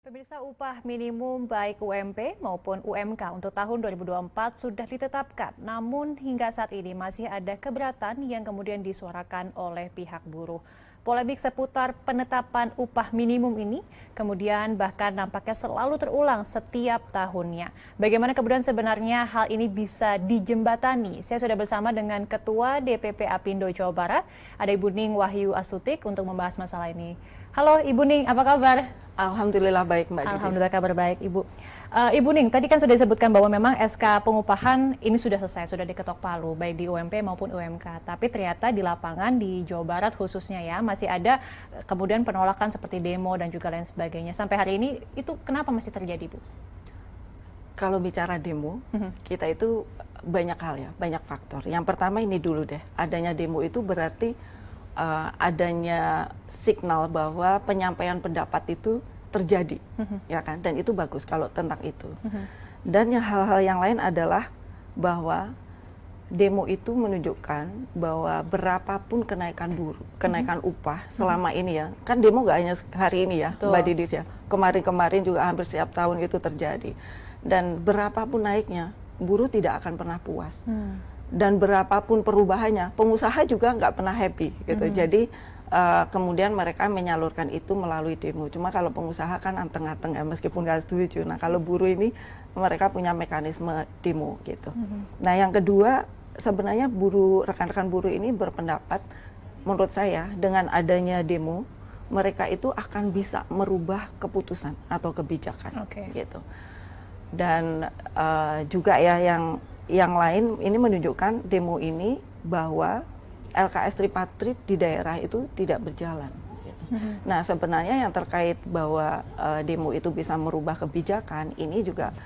Pemirsa, upah minimum baik UMP maupun UMK untuk tahun 2024 sudah ditetapkan. Namun hingga saat ini masih ada keberatan yang kemudian disuarakan oleh pihak buruh. Polemik seputar penetapan upah minimum ini kemudian bahkan nampaknya selalu terulang setiap tahunnya. Bagaimana kemudian sebenarnya hal ini bisa dijembatani? Saya sudah bersama dengan Ketua DPP Apindo Jawa Barat, ada Ibu Ning Wahyu Astutik untuk membahas masalah ini. Halo Ibu Ning, apa kabar? Alhamdulillah baik Mbak Didis. Alhamdulillah kabar baik Ibu. Ibu Ning, tadi kan sudah disebutkan bahwa memang SK pengupahan ini sudah selesai, sudah diketok palu baik di UMP maupun UMK. Tapi ternyata di lapangan di Jawa Barat khususnya ya masih ada kemudian penolakan seperti demo dan juga lain sebagainya. Sampai hari ini itu kenapa masih terjadi, Bu? Kalau bicara demo, kita itu banyak hal ya, banyak faktor. Yang pertama ini dulu deh, adanya demo itu berarti adanya signal bahwa penyampaian pendapat itu terjadi, ya kan? Dan itu bagus kalau tentang itu. Dan hal-hal yang lain adalah bahwa demo itu menunjukkan bahwa berapapun kenaikan buruh, kenaikan upah selama ini ya, kan demo nggak hanya hari ini ya, Mbak Didis ya. Kemarin-kemarin juga hampir setiap tahun itu terjadi. Dan berapapun naiknya, buruh tidak akan pernah puas. Dan berapapun perubahannya, pengusaha juga nggak pernah happy gitu. Jadi kemudian mereka menyalurkan itu melalui demo. Cuma kalau pengusaha kan anteng-anteng ya, meskipun nggak setuju. Nah kalau buruh ini mereka punya mekanisme demo gitu. Nah yang kedua sebenarnya buruh, rekan-rekan buruh ini berpendapat, menurut saya dengan adanya demo mereka itu akan bisa merubah keputusan atau kebijakan gitu. Dan juga ya yang lain ini menunjukkan demo ini bahwa LKS Tripatrit di daerah itu tidak berjalan. Gitu. Nah sebenarnya yang terkait bahwa demo itu bisa merubah kebijakan, ini juga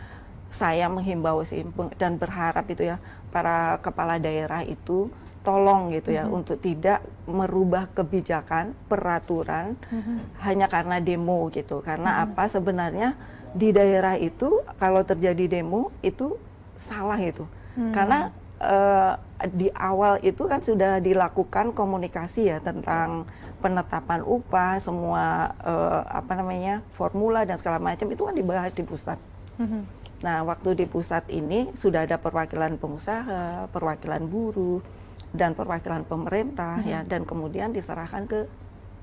saya menghimbau sih dan berharap itu ya para kepala daerah itu tolong gitu ya untuk tidak merubah kebijakan peraturan hanya karena demo gitu. Karena apa sebenarnya di daerah itu kalau terjadi demo itu salah itu. Karena di awal itu kan sudah dilakukan komunikasi ya tentang penetapan upah, semua formula dan segala macam itu kan dibahas di pusat. Nah, waktu di pusat ini sudah ada perwakilan pengusaha, perwakilan buruh, dan perwakilan pemerintah ya, dan kemudian diserahkan ke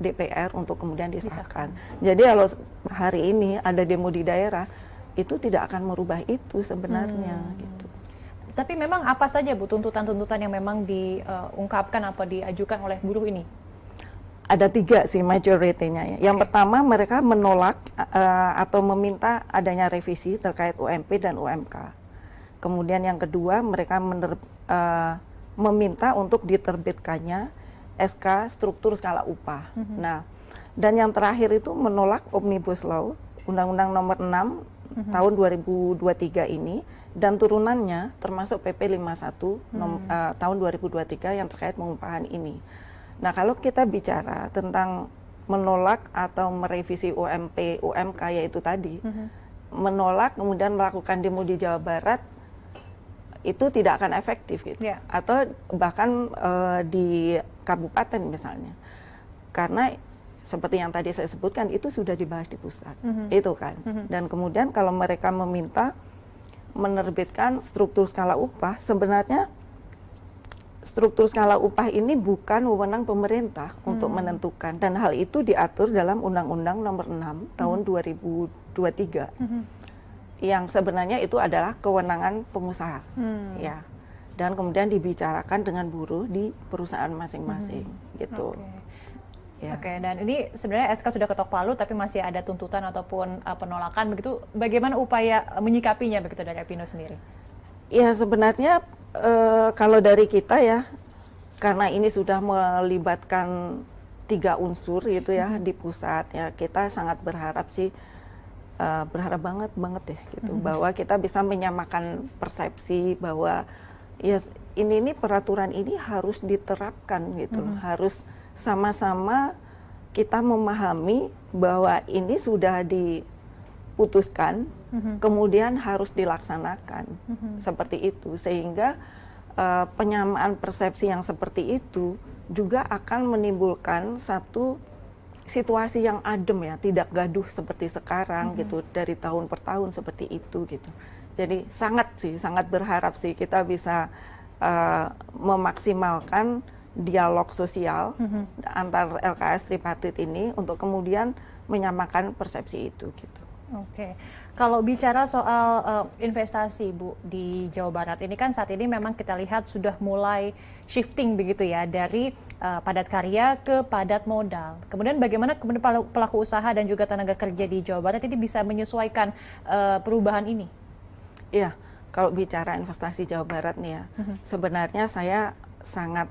DPR untuk kemudian disahkan. Jadi kalau hari ini ada demo di daerah, itu tidak akan merubah itu sebenarnya gitu. Tapi memang apa saja Bu tuntutan-tuntutan yang memang diungkapkan atau diajukan oleh buruh ini? Ada 3 sih majority-nya ya. Yang pertama mereka menolak atau meminta adanya revisi terkait UMP dan UMK. Kemudian yang kedua mereka meminta untuk diterbitkannya SK struktur skala upah. Nah, dan yang terakhir itu menolak Omnibus Law Undang-Undang Nomor 6 tahun 2023 ini dan turunannya termasuk PP 51 tahun 2023 yang terkait pengupahan ini. Nah, kalau kita bicara tentang menolak atau merevisi UMP, UMK yaitu tadi, menolak kemudian melakukan demo di Jawa Barat itu tidak akan efektif gitu. Atau bahkan di kabupaten misalnya. Karena seperti yang tadi saya sebutkan itu sudah dibahas di pusat. Itu kan. Dan kemudian kalau mereka meminta menerbitkan struktur skala upah, sebenarnya struktur skala upah ini bukan wewenang pemerintah untuk menentukan, dan hal itu diatur dalam Undang-Undang Nomor 6 tahun 2023 yang sebenarnya itu adalah kewenangan pengusaha ya, dan kemudian dibicarakan dengan buruh di perusahaan masing-masing gitu. Oke, dan ini sebenarnya SK sudah ketok palu tapi masih ada tuntutan ataupun penolakan begitu. Bagaimana upaya menyikapinya begitu dari Apindo sendiri? Ya sebenarnya kalau dari kita ya, karena ini sudah melibatkan 3 unsur gitu ya di pusat ya, kita sangat berharap sih, berharap banget deh gitu bahwa kita bisa menyamakan persepsi bahwa ya ini peraturan ini harus diterapkan gitu loh, harus sama-sama kita memahami bahwa ini sudah diputuskan, kemudian harus dilaksanakan seperti itu, sehingga penyamaan persepsi yang seperti itu juga akan menimbulkan satu situasi yang adem ya, tidak gaduh seperti sekarang gitu, dari tahun per tahun seperti itu gitu. Jadi sangat berharap sih kita bisa memaksimalkan dialog sosial antar LKS tripartit ini untuk kemudian menyamakan persepsi itu gitu. Oke, kalau bicara soal investasi Bu di Jawa Barat ini kan saat ini memang kita lihat sudah mulai shifting begitu ya dari padat karya ke padat modal. Kemudian bagaimana kemudian pelaku usaha dan juga tenaga kerja di Jawa Barat ini bisa menyesuaikan perubahan ini? Iya, kalau bicara investasi Jawa Barat nih ya, sebenarnya saya sangat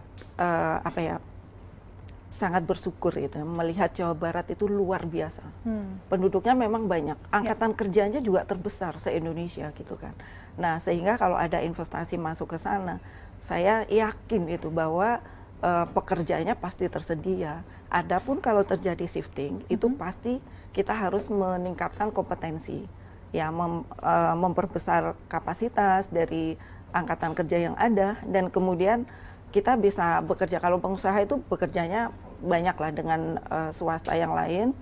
sangat bersyukur gitu melihat Jawa Barat itu luar biasa. Penduduknya memang banyak, angkatan kerjanya juga terbesar se-Indonesia gitu kan. Nah, sehingga kalau ada investasi masuk ke sana, saya yakin itu bahwa pekerjaannya pasti tersedia. Adapun kalau terjadi shifting, itu pasti kita harus meningkatkan kompetensi. Ya, memperbesar kapasitas dari angkatan kerja yang ada, dan kemudian kita bisa bekerja, kalau pengusaha itu bekerjanya banyak lah dengan swasta yang lain,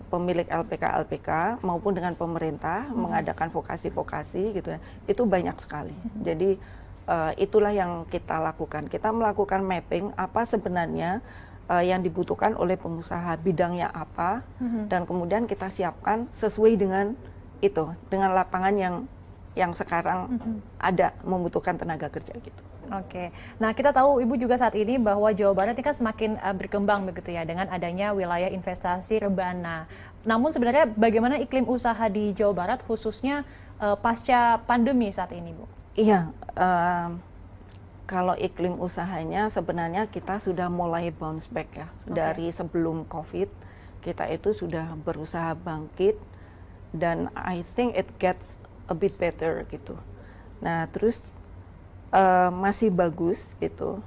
pemilik LPK maupun dengan pemerintah mengadakan vokasi-vokasi gitu ya, itu banyak sekali. Jadi itulah yang kita lakukan. Kita melakukan mapping apa sebenarnya yang dibutuhkan oleh pengusaha, bidangnya apa, dan kemudian kita siapkan sesuai dengan itu, dengan lapangan yang sekarang ada membutuhkan tenaga kerja gitu. Oke, nah kita tahu Ibu juga saat ini bahwa Jawa Barat ini kan semakin berkembang begitu ya dengan adanya wilayah investasi rebana. Namun sebenarnya bagaimana iklim usaha di Jawa Barat khususnya pasca pandemi saat ini, Bu? Iya, kalau iklim usahanya sebenarnya kita sudah mulai bounce back ya. Dari sebelum COVID kita itu sudah berusaha bangkit dan I think it gets a bit better gitu. Nah terus masih bagus gitu.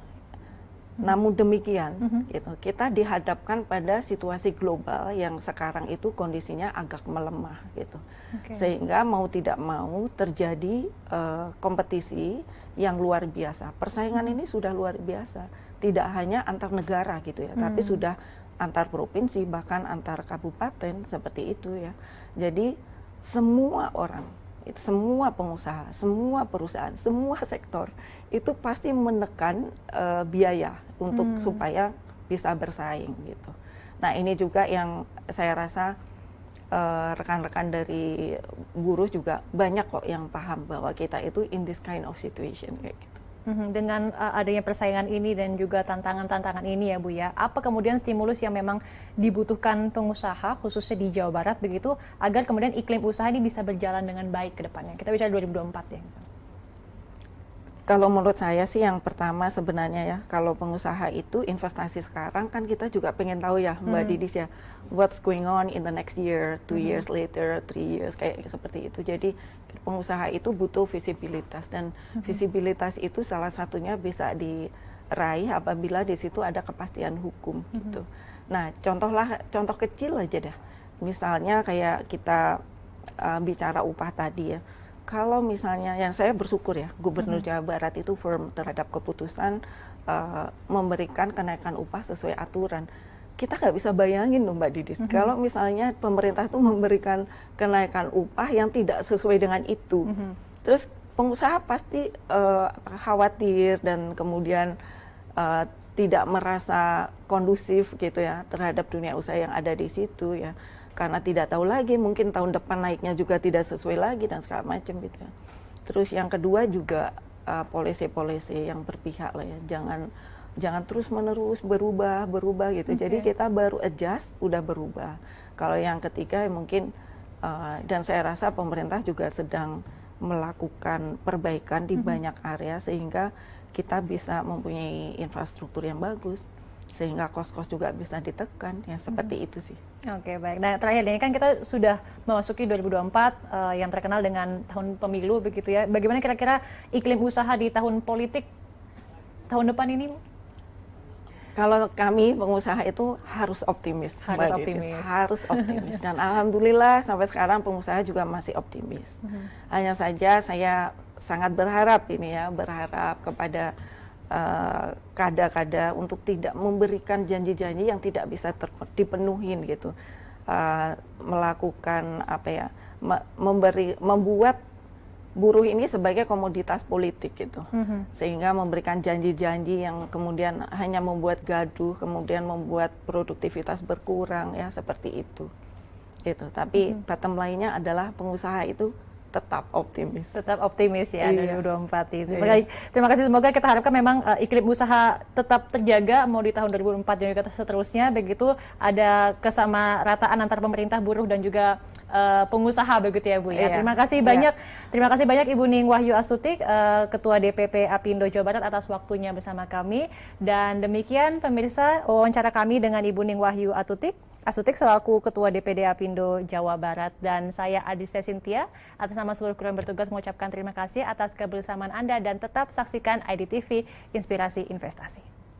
Namun demikian, gitu, kita dihadapkan pada situasi global yang sekarang itu kondisinya agak melemah gitu. Sehingga mau tidak mau terjadi kompetisi yang luar biasa. Persaingan ini sudah luar biasa. Tidak hanya antar negara gitu ya, tapi sudah antar provinsi bahkan antar kabupaten seperti itu ya. Jadi semua orang, semua pengusaha, semua perusahaan, semua sektor itu pasti menekan biaya untuk supaya bisa bersaing gitu. Nah ini juga yang saya rasa rekan-rekan dari buruh juga banyak kok yang paham bahwa kita itu in this kind of situation kayak gitu. Dengan adanya persaingan ini dan juga tantangan-tantangan ini ya Bu ya, apa kemudian stimulus yang memang dibutuhkan pengusaha khususnya di Jawa Barat begitu agar kemudian iklim usaha ini bisa berjalan dengan baik ke depannya? Kita bicara 2024 ya. Kalau menurut saya sih yang pertama sebenarnya ya, kalau pengusaha itu investasi sekarang kan kita juga pengen tahu ya Mbak Didis ya, what's going on in the next year, 2 years later, 3 years, kayak seperti itu. Jadi pengusaha itu butuh visibilitas dan visibilitas itu salah satunya bisa diraih apabila di situ ada kepastian hukum gitu. Nah contoh kecil aja dah, misalnya kayak kita bicara upah tadi ya. Kalau misalnya, yang saya bersyukur ya, Gubernur Jawa Barat itu firm terhadap keputusan memberikan kenaikan upah sesuai aturan. Kita nggak bisa bayangin loh Mbak Didis, kalau misalnya pemerintah itu memberikan kenaikan upah yang tidak sesuai dengan itu. Terus pengusaha pasti khawatir dan kemudian tidak merasa kondusif gitu ya terhadap dunia usaha yang ada di situ ya. Karena tidak tahu lagi, mungkin tahun depan naiknya juga tidak sesuai lagi dan segala macam gitu ya. Terus yang kedua juga polisi-polisi yang berpihak lah ya, jangan terus-menerus berubah gitu. Jadi kita baru adjust, udah berubah. Kalau yang ketiga mungkin dan saya rasa pemerintah juga sedang melakukan perbaikan di banyak area sehingga kita bisa mempunyai infrastruktur yang bagus, sehingga kos-kos juga bisa ditekan ya, seperti itu sih. Oke, baik. Nah terakhir ini kan kita sudah memasuki 2024 yang terkenal dengan tahun pemilu begitu ya. Bagaimana kira-kira iklim usaha di tahun politik tahun depan ini, Bu? Kalau kami pengusaha itu harus optimis. Harus optimis. Dan alhamdulillah sampai sekarang pengusaha juga masih optimis. Hanya saja saya sangat berharap kepada kada-kada untuk tidak memberikan janji-janji yang tidak bisa dipenuhin gitu. Melakukan apa ya, membuat buruh ini sebagai komoditas politik gitu, sehingga memberikan janji-janji yang kemudian hanya membuat gaduh, kemudian membuat produktivitas berkurang ya seperti itu. Gitu. Tapi bottom line-nya adalah pengusaha itu tetap optimis. Tetap optimis ya, Iya. 2024 itu. Iya. Baik, terima kasih, semoga kita harapkan memang iklim usaha tetap terjaga mau di tahun 2024 dan juga seterusnya, begitu ada kesamarataan antar pemerintah, buruh dan juga pengusaha begitu ya Bu ya. Iya. Terima kasih banyak. Terima kasih banyak Ibu Ning Wahyu Astutik, Ketua DPP Apindo Jawa Barat atas waktunya bersama kami. Dan demikian pemirsa wawancara kami dengan Ibu Ning Wahyu Astutik selaku Ketua DPD Apindo Jawa Barat, dan saya Adisya Sintia atas nama seluruh kru yang bertugas mengucapkan terima kasih atas kebersamaan Anda dan tetap saksikan IDTV Inspirasi Investasi.